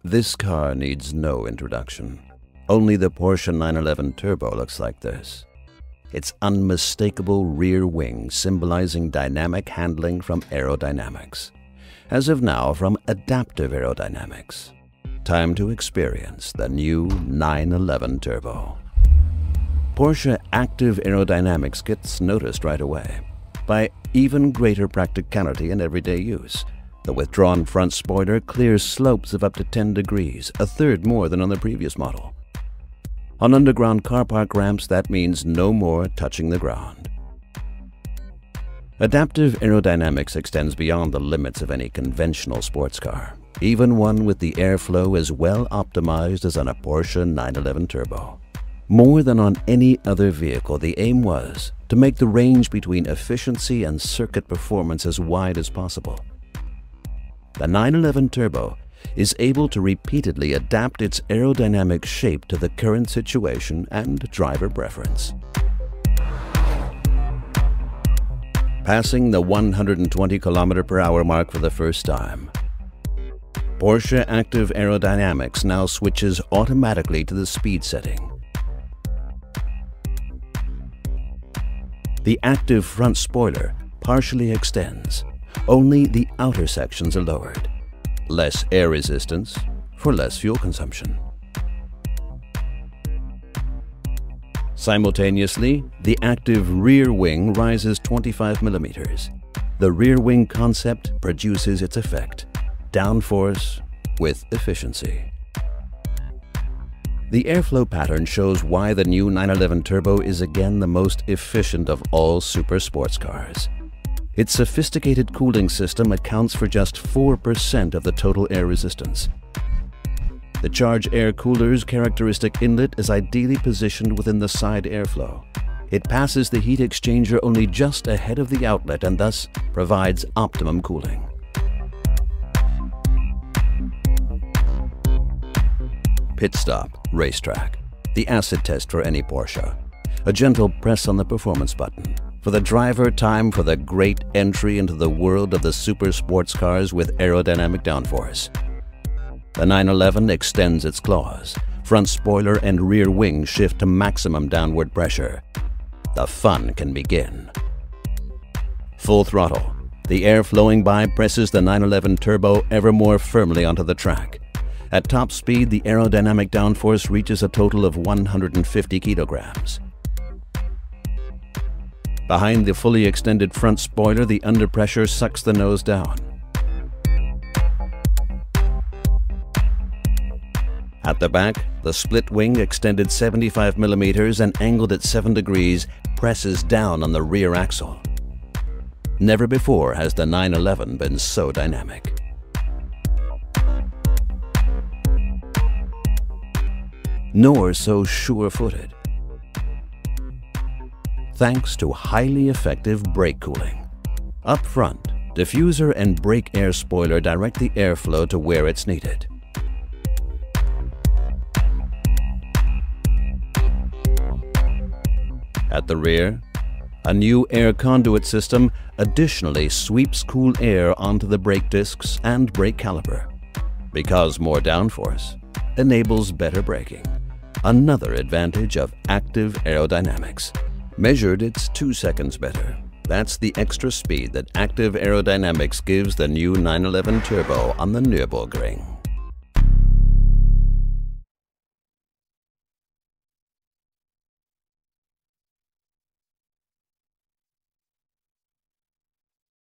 This car needs no introduction. Only the Porsche 911 Turbo looks like this. Its unmistakable rear wing symbolizing dynamic handling from aerodynamics. As of now, from adaptive aerodynamics. Time to experience the new 911 Turbo. Porsche active aerodynamics gets noticed right away by even greater practicality in everyday use. The withdrawn front spoiler clears slopes of up to 10 degrees, a third more than on the previous model. On underground car park ramps, that means no more touching the ground. Adaptive aerodynamics extends beyond the limits of any conventional sports car, even one with the airflow as well optimized as on a Porsche 911 Turbo. More than on any other vehicle, the aim was to make the range between efficiency and circuit performance as wide as possible. The 911 Turbo is able to repeatedly adapt its aerodynamic shape to the current situation and driver preference. Passing the 120 km/h mark for the first time, Porsche Active Aerodynamics now switches automatically to the speed setting. The active front spoiler partially extends. Only the outer sections are lowered. Less air resistance for less fuel consumption. Simultaneously, the active rear wing rises 25 millimeters. The rear wing concept produces its effect, downforce with efficiency. The airflow pattern shows why the new 911 Turbo is again the most efficient of all super sports cars. Its sophisticated cooling system accounts for just 4% of the total air resistance. The Charge Air Cooler's characteristic inlet is ideally positioned within the side airflow. It passes the heat exchanger only just ahead of the outlet and thus provides optimum cooling. Pit stop, racetrack, the acid test for any Porsche. A gentle press on the performance button. For the driver, time for the great entry into the world of the super sports cars with aerodynamic downforce. The 911 extends its claws. Front spoiler and rear wing shift to maximum downward pressure. The fun can begin. Full throttle. The air flowing by presses the 911 Turbo ever more firmly onto the track. At top speed, the aerodynamic downforce reaches a total of 150 kilograms. Behind the fully extended front spoiler, the underpressure sucks the nose down. At the back, the split wing extended 75 millimeters and angled at 7 degrees presses down on the rear axle. Never before has the 911 been so dynamic. Nor so sure-footed. Thanks to highly effective brake cooling. Up front, diffuser and brake air spoiler direct the airflow to where it's needed. At the rear, a new air conduit system additionally sweeps cool air onto the brake discs and brake caliper. Because more downforce enables better braking. Another advantage of active aerodynamics. Measured, it's 2 seconds better. That's the extra speed that active aerodynamics gives the new 911 Turbo on the Nürburgring.